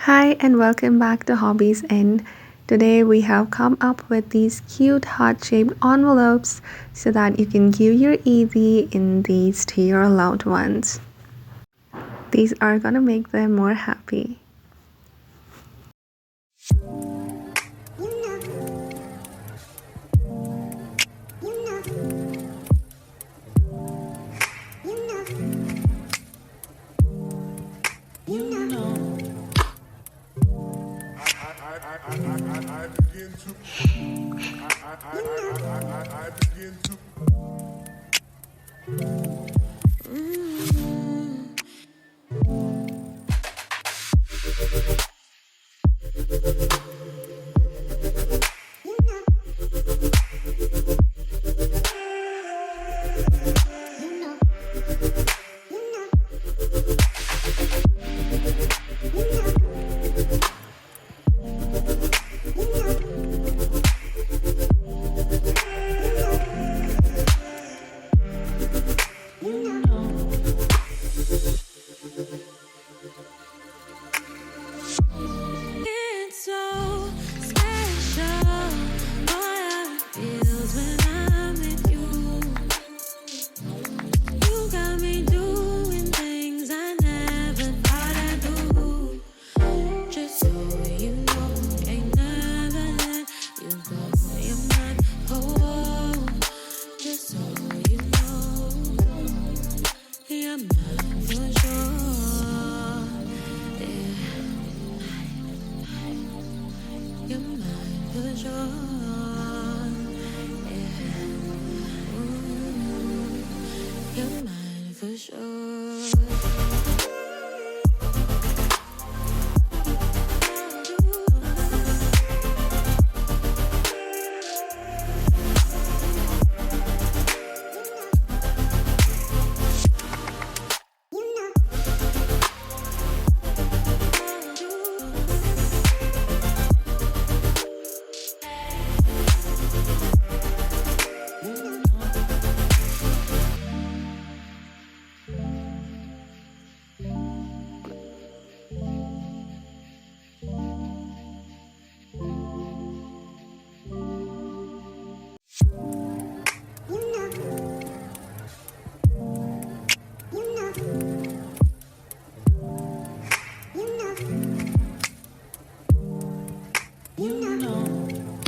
Hi and welcome back to Hobbies In. Today we have come up with these cute heart-shaped envelopes so that you can give your Evie in these to your loved ones. These are gonna make them more happy. I begin to You know.